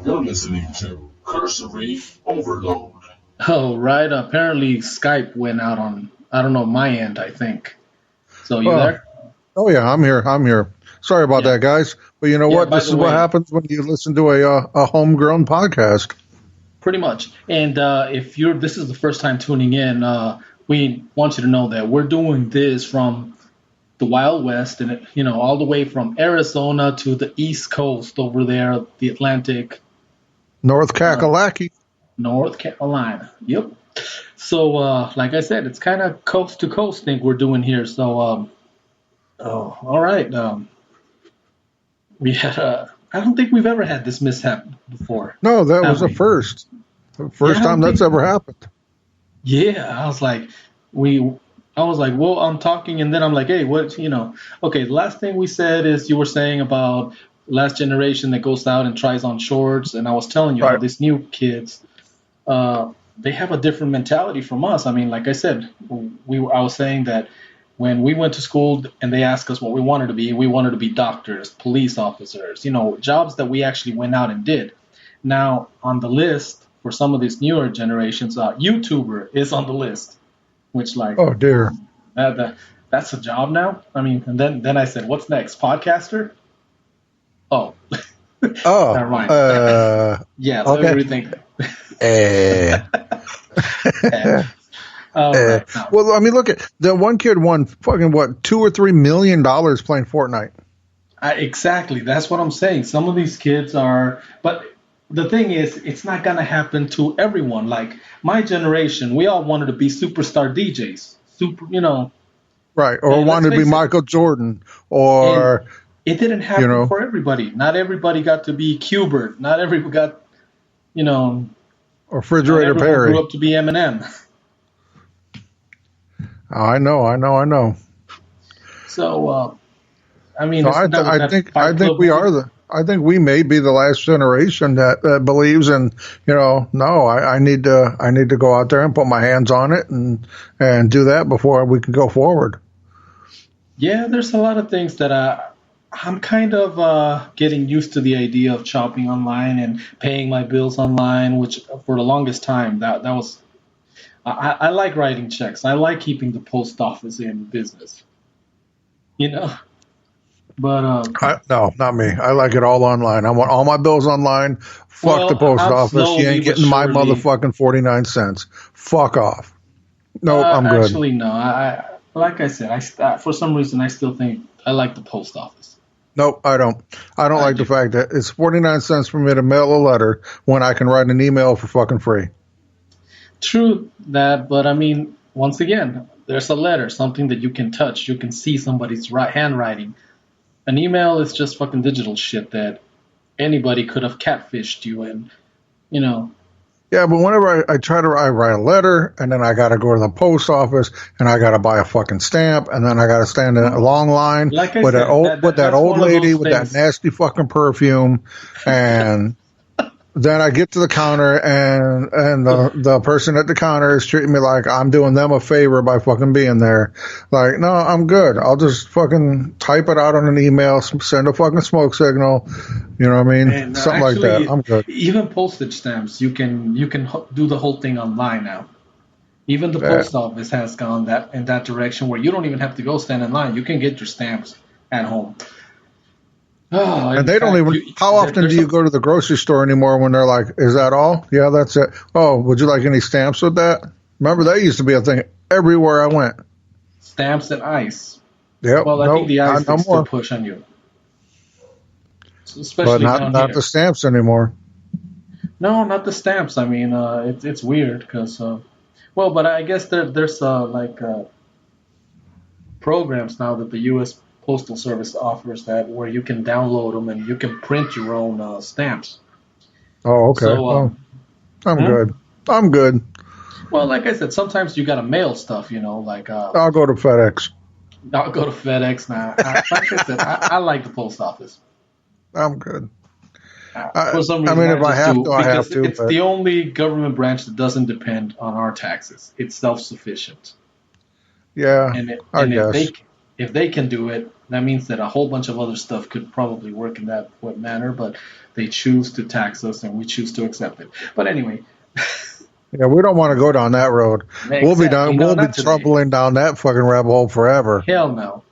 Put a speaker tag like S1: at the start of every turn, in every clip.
S1: You're listening to Cursory Overload.
S2: Oh, right. Apparently Skype went out on, I don't know, my end, I think. So you
S3: Oh,
S2: there?
S3: oh yeah, I'm here. I'm here. Sorry about
S2: Yeah.
S3: that, guys. But you know
S2: Yeah,
S3: what?
S2: by
S3: This
S2: the
S3: is what
S2: way,
S3: happens when you listen to a homegrown podcast.
S2: pretty much. And if this is the first time tuning in, we want you to know that we're doing this from the Wild West and, all the way from Arizona to the East Coast over there, the Atlantic,
S3: North
S2: uh,
S3: Kakalaki.
S2: North Carolina. Yep. So, like I said, it's kind of coast to coast thing we're doing here. So, all right. We had I don't think we've ever had this mishap before,
S3: No, that was
S2: have
S3: the
S2: we?
S3: first. The
S2: Yeah,
S3: first
S2: I
S3: time
S2: don't
S3: that's
S2: think.
S3: ever happened.
S2: Yeah, we. I was like, well, I'm talking, and then I'm like, hey, what, Okay, the last thing we said is you were saying about last generation that goes out and tries on shorts, and I was telling you how
S3: Right.
S2: these new kids, they have a different mentality from us. I mean, like I said, I was saying that when we went to school and they asked us what we wanted to be doctors, police officers, jobs that we actually went out and did. Now, on the list for some of these newer generations, YouTuber is on the list, which like
S3: Oh dear.
S2: that's a job now. I mean, and then I said, what's next? Podcaster? Oh,
S3: Oh.
S2: never mind. Yeah, let me
S3: Okay.
S2: rethink.
S3: Eh.
S2: All right. Now,
S3: Well, I mean, look at that one kid won fucking what $2 or $3 million playing Fortnite.
S2: exactly. That's what I'm saying. Some of these kids are, but the thing is, it's not gonna happen to everyone. Like my generation, we all wanted to be superstar DJs.
S3: Right. Or
S2: And let's
S3: wanted to be
S2: face it,
S3: Michael Jordan
S2: and
S3: or,
S2: it didn't
S3: you
S2: happen
S3: know,
S2: for everybody. Not everybody got to be Qbert. Not everybody got, you know,
S3: or
S2: not
S3: Refrigerator
S2: everyone grew
S3: Perry.
S2: up to be Eminem.
S3: I know.
S2: So, I mean,
S3: So
S2: isn't that what that
S3: I
S2: Fight
S3: think
S2: Club
S3: we
S2: movie?
S3: are I think we may be the last generation that believes in, no, I need to go out there and put my hands on it and do that before we can go forward.
S2: Yeah, there's a lot of things that I'm kind of getting used to the idea of shopping online and paying my bills online, which for the longest time that was I like writing checks. I like keeping the post office in business, you know. But
S3: No, not me. I like it all online. I want all my bills online. Fuck the
S2: well,
S3: post
S2: I'm
S3: office. You
S2: slowly
S3: ain't
S2: but
S3: getting my
S2: surely.
S3: motherfucking 49 cents. Fuck off. Nope, I'm good.
S2: Actually, no. Like I said, for some reason I still think I like the post office.
S3: Nope, I don't. I don't
S2: I
S3: like the
S2: do.
S3: fact that it's 49 cents for me to mail a letter when I can write an email for fucking free.
S2: True that, but I mean, once again, there's a letter, something that you can touch. You can see somebody's handwriting. An email is just fucking digital shit that anybody could have catfished you and, you know.
S3: Yeah, but whenever I try to write a letter, and then I got to go to the post office, and I got to buy a fucking stamp, and then I got to stand in a long line
S2: Like I
S3: with
S2: said,
S3: that
S2: that's
S3: old
S2: one of
S3: lady
S2: those
S3: with that
S2: things.
S3: nasty fucking perfume, and then I get to the counter, and the person at the counter is treating me like I'm doing them a favor by fucking being there. Like, no, I'm good. I'll just fucking type it out on an email, send a fucking smoke signal. You know what I mean?
S2: And
S3: Something like that.
S2: actually,
S3: I'm good.
S2: even postage stamps, you can do the whole thing online now. Even the
S3: Yeah.
S2: post office has gone in that direction where you don't even have to go stand in line. You can get your stamps at home. Oh,
S3: And
S2: in
S3: they don't
S2: fact,
S3: even. How often do
S2: there's
S3: you go to the grocery store anymore when they're like, "Is that all? Yeah, that's it." Oh, would you like any stamps with that? Remember that used to be a thing everywhere I went.
S2: stamps and ice.
S3: Yep.
S2: Well, I think
S3: Nope.
S2: the ice
S3: Not
S2: they
S3: no
S2: still
S3: more.
S2: push on you,
S3: But
S2: especially
S3: not
S2: down
S3: not the
S2: here.
S3: stamps anymore.
S2: No, not the stamps. I mean, it's weird because well, but I guess there's programs now that the U.S. Postal Service offers that where you can download them and you can print your own stamps.
S3: Oh, okay.
S2: So,
S3: Well, I'm
S2: hmm?
S3: good. I'm good.
S2: Well, like I said, sometimes you gotta mail stuff. Like
S3: I'll go to FedEx.
S2: I'll go to FedEx now. Like I said, I like the post office.
S3: I'm good.
S2: For some
S3: I
S2: reason,
S3: mean,
S2: I
S3: if I
S2: just
S3: have
S2: do
S3: to, I have
S2: because
S3: to.
S2: it's
S3: But
S2: the only government branch that doesn't depend on our taxes. It's self-sufficient,
S3: yeah,
S2: and
S3: I guess.
S2: if they can do it, that means that a whole bunch of other stuff could probably work in that manner, but they choose to tax us and we choose to accept it. But anyway,
S3: Yeah, we don't want to go down that road.
S2: exactly. No,
S3: We'll be
S2: not today.
S3: troubling down that fucking rabbit hole forever.
S2: Hell no.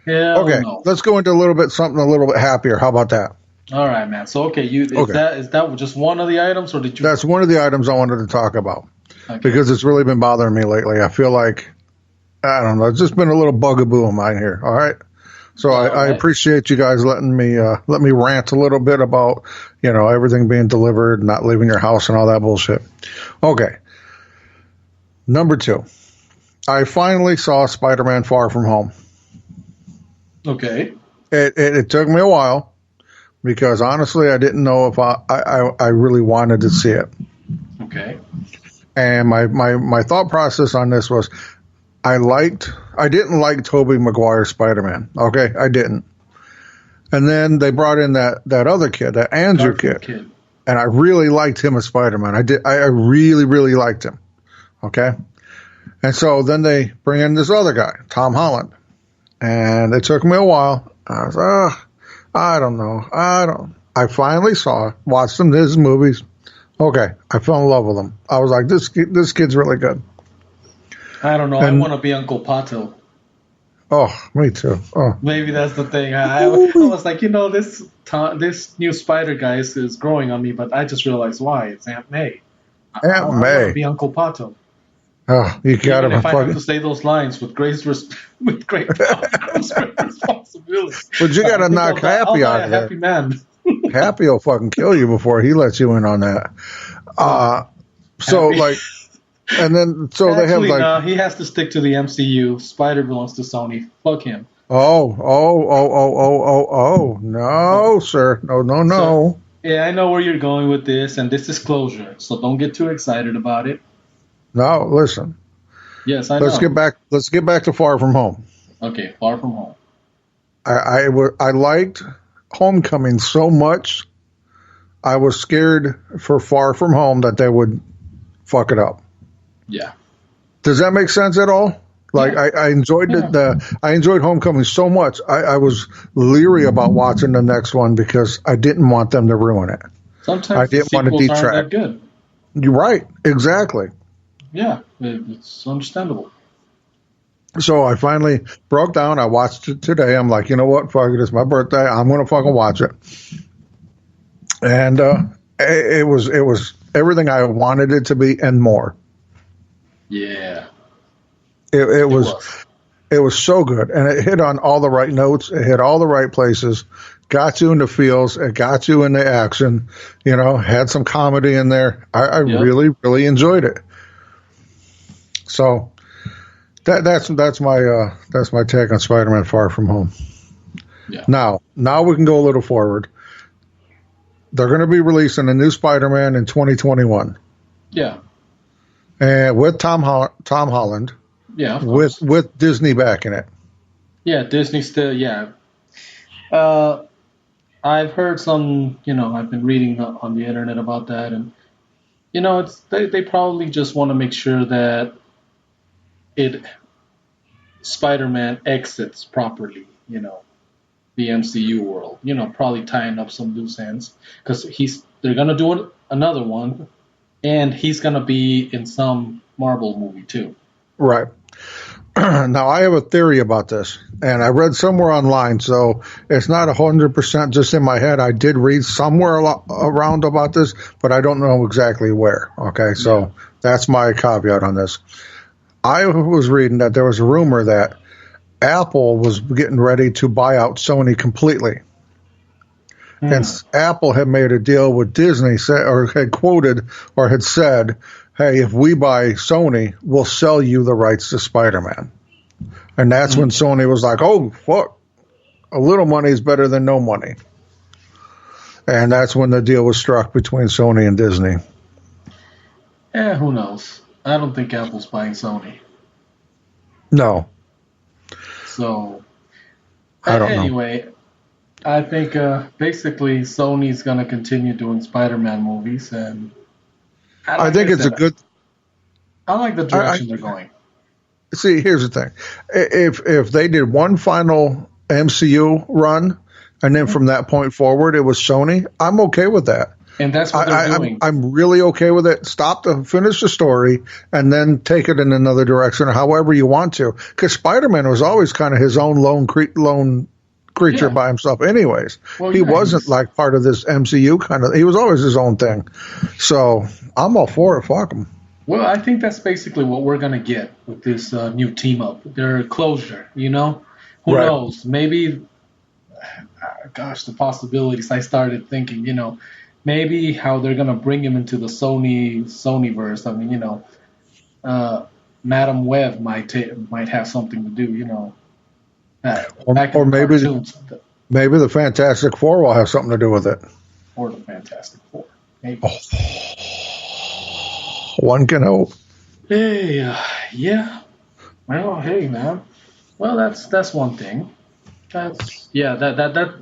S2: Hell
S3: Okay,
S2: no.
S3: let's go into something a little bit happier. How about that?
S2: All right, man. So okay,
S3: Okay.
S2: is that just one of the items, or did you?
S3: That's one of the items I wanted to talk about
S2: Okay.
S3: because it's really been bothering me lately. I feel like, I don't know, it's just been a little bugaboo of mine here. All right. So I
S2: right.
S3: appreciate you guys letting me rant a little bit about, everything being delivered, not leaving your house and all that bullshit. Okay. Number 2. I finally saw Spider-Man Far From Home.
S2: Okay.
S3: It took me a while because honestly I didn't know if I really wanted to see it.
S2: Okay.
S3: And my thought process on this was I didn't like Tobey Maguire's Spider-Man. Okay, I didn't. And then they brought in that other kid, that Andrew kid. And I really liked him as Spider-Man. I really, really liked him. Okay? And so then they bring in this other guy, Tom Holland. And it took me a while. I was, I don't know. I finally watched his movies. Okay, I fell in love with him. I was like, this kid's really good.
S2: I don't know. I want to be Uncle Pato.
S3: Oh, me too. Oh,
S2: maybe that's the thing. I was like, this new Spider guy is growing on me, but I just realized why. It's Aunt May. I want to be Uncle Pato.
S3: Oh, you got
S2: Even if I have to say those lines with great responsibility.
S3: But you got to knock Happy out of there.
S2: Happy man.
S3: Happy will fucking kill you before he lets you in on that. So
S2: Happy.
S3: like, and then so
S2: Actually,
S3: they have like,
S2: no, he has to stick to the MCU. Spider belongs to Sony. Fuck him.
S3: Oh, no, sir, no.
S2: So, yeah, I know where you're going with this, and this is closure. So don't get too excited about it.
S3: No, listen.
S2: Yes, I know.
S3: Let's get back to Far From Home.
S2: Okay, Far From Home.
S3: I liked Homecoming so much. I was scared for Far From Home that they would fuck it up.
S2: Yeah.
S3: Does that make sense at all? Like yeah. I enjoyed I enjoyed Homecoming so much. I was leery about watching the next one because I didn't want them to ruin it.
S2: Sometimes
S3: I didn't want to detract.
S2: Aren't that good.
S3: You're right. Exactly.
S2: Yeah, it's understandable.
S3: So I finally broke down. I watched it today. I'm like, you know what? Fuck it. It's my birthday. I'm going to fucking watch it. And it was everything I wanted it to be and more.
S2: Yeah.
S3: It was so good. And it hit on all the right notes. It hit all the right places. Got you in the feels. It got you in the action. Had some comedy in there. I really, really enjoyed it. So that's my take on Spider-Man Far From Home.
S2: Yeah.
S3: Now we can go a little forward. They're going to be releasing a new Spider-Man in 2021.
S2: Yeah.
S3: And with Tom Holland.
S2: Yeah.
S3: With Disney backing it. Yeah,
S2: Disney still. Yeah. I've heard some. I've been reading on the internet about that, and it's they probably just want to make sure that Spider-Man exits properly, the MCU world, probably tying up some loose ends because they're going to do another one and he's going to be in some Marvel movie too.
S3: Right. Now I have a theory about this and I read somewhere online, so it's not 100% just in my head. I did read somewhere around about this, but I don't know exactly where. Okay. So that's my caveat on this. I was reading that there was a rumor that Apple was getting ready to buy out Sony completely. And Apple had made a deal with Disney or had quoted or had said, hey, if we buy Sony, we'll sell you the rights to Spider-Man. And that's when Sony was like, oh, fuck, a little money is better than no money. And that's when the deal was struck between Sony and Disney.
S2: Yeah, who knows? I don't think Apple's buying Sony.
S3: No.
S2: So,
S3: I don't
S2: anyway, I think basically Sony's going to continue doing Spider-Man movies, and
S3: I think it's a good.
S2: I like the direction they're going.
S3: see, here's the thing: if they did one final MCU run, and then from that point forward it was Sony, I'm okay with that.
S2: And that's what they're doing.
S3: I'm really okay with it. Stop to finish the story and then take it in another direction, or however you want to. Because Spider-Man was always kind of his own lone creature by himself anyways. Well, he wasn't like part of this MCU kind of. He was always his own thing. So I'm all for it. Fuck him.
S2: Well, I think that's basically what we're going to get with this new team up. Their closure, you know? Who knows? Maybe, gosh, the possibilities. I started thinking, you know, maybe how they're going to bring him into the Sonyverse. I mean, you know, Madam Web might have something to do, you know.
S3: Or maybe the Fantastic Four will have something to do with it.
S2: Or the Fantastic Four. Maybe.
S3: Oh. One can hope.
S2: Hey, yeah. Well, hey, man. Well, that's one thing. That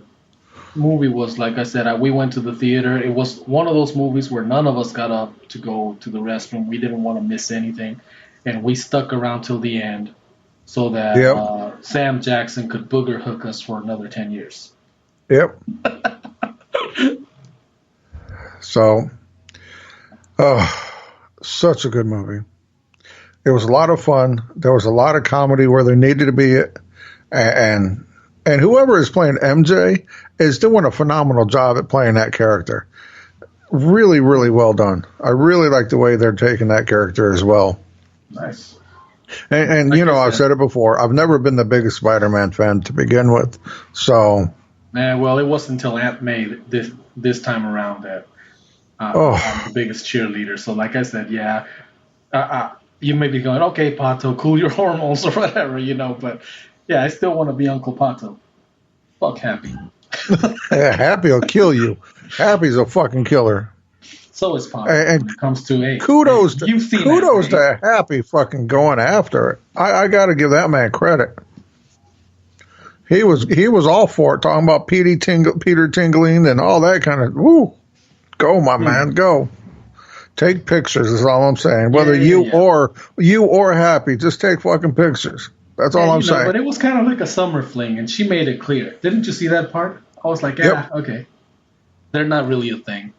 S2: movie was, like I said, we went to the theater. It was one of those movies where none of us got up to go to the restroom. We didn't want to miss anything, and we stuck around till the end so that Sam Jackson could booger hook us for another 10 years.
S3: Yep. So, such a good movie. It was a lot of fun. There was a lot of comedy where there needed to be it, and whoever is playing MJ is doing a phenomenal job at playing that character. Really, really well done. I really like the way they're taking that character as well.
S2: Nice.
S3: And you know, I've said it before. I've never been the biggest Spider-Man fan to begin with. So,
S2: man, well, it wasn't until Aunt May this time around that I'm the biggest cheerleader. So, like I said, you may be going, okay, Pato, cool your hormones or whatever, you know, but yeah, I still want to be Uncle Pato. Fuck Happy.
S3: Yeah, Happy will kill you. Happy's a fucking killer.
S2: So is Pato when it comes to
S3: kudos to Happy fucking going after it. I got to give that man credit. He was all for it, talking about Peter tingling and all that kind of. Woo, go my man, go. Take pictures is all I'm saying. Whether you or Happy, just take fucking pictures. That's all I'm saying.
S2: But it was kind of like a summer fling, and she made it clear. Didn't you see that part? I was like, okay. They're not really a thing.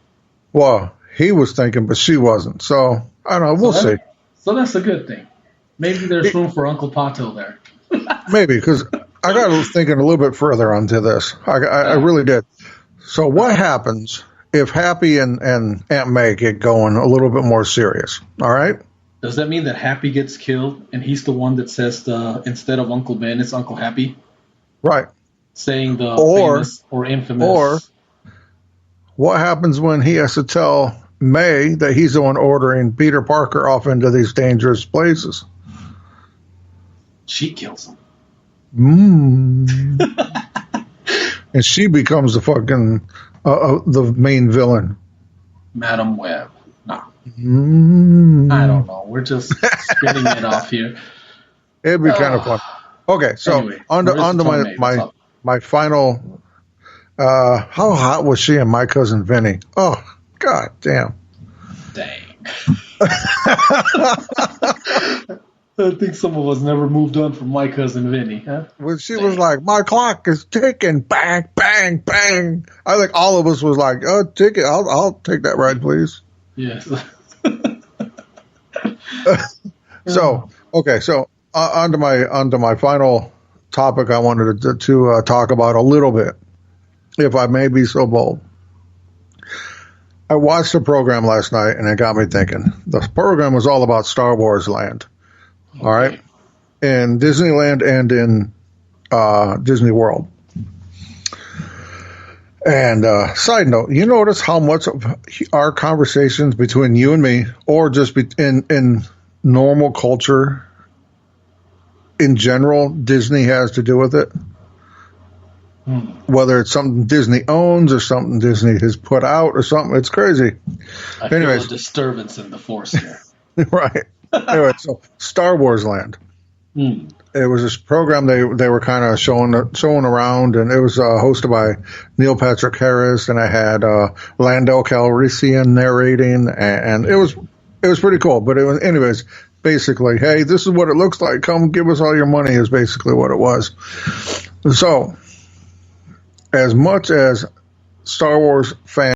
S2: Well,
S3: he was thinking, but she wasn't. So, I don't know. We'll see.
S2: So that's a good thing. Maybe there's room for Uncle Pato there.
S3: Maybe, because I got thinking a little bit further onto this. I really did. So what happens if Happy and Aunt May get going a little bit more serious? All right?
S2: Does that mean that Happy gets killed and he's the one that says instead of Uncle Ben, it's Uncle Happy?
S3: Right.
S2: Saying the famous or infamous.
S3: Or what happens when he has to tell May that he's the one ordering Peter Parker off into these dangerous places?
S2: She kills him.
S3: And she becomes the fucking the main villain.
S2: Madam Web. No. I don't know. We're just spinning it off here.
S3: It'd be kind of fun. Okay, so anyway, on to my final. How hot was she and My Cousin Vinny? Oh, god damn.
S2: Dang. I think some of us never moved on from My Cousin Vinny, huh?
S3: Well, she was like, my clock is ticking, bang, bang, bang. I think all of us was like, oh, tick it. I'll take that ride, please.
S2: Yes.
S3: So onto my final topic I wanted to talk about a little bit, if I may be so bold. I watched the program last night, and it got me thinking. The program was all about Star Wars Land, all right, in Disneyland and in Disney World. And side note, you notice how much of our conversations between you and me, or just in normal culture in general, Disney has to do with it? Whether it's something Disney owns or something Disney has put out or something, it's crazy.
S2: I feel a disturbance in the force here.
S3: Right. Anyway, so Star Wars Land. It was this program they were kind of showing around, and it was hosted by Neil Patrick Harris, and I had Lando Calrissian narrating, and it was pretty cool. But it was, anyways, Basically, hey, this is what it looks like. Come give us all your money is basically what it was. So, as much as Star Wars fans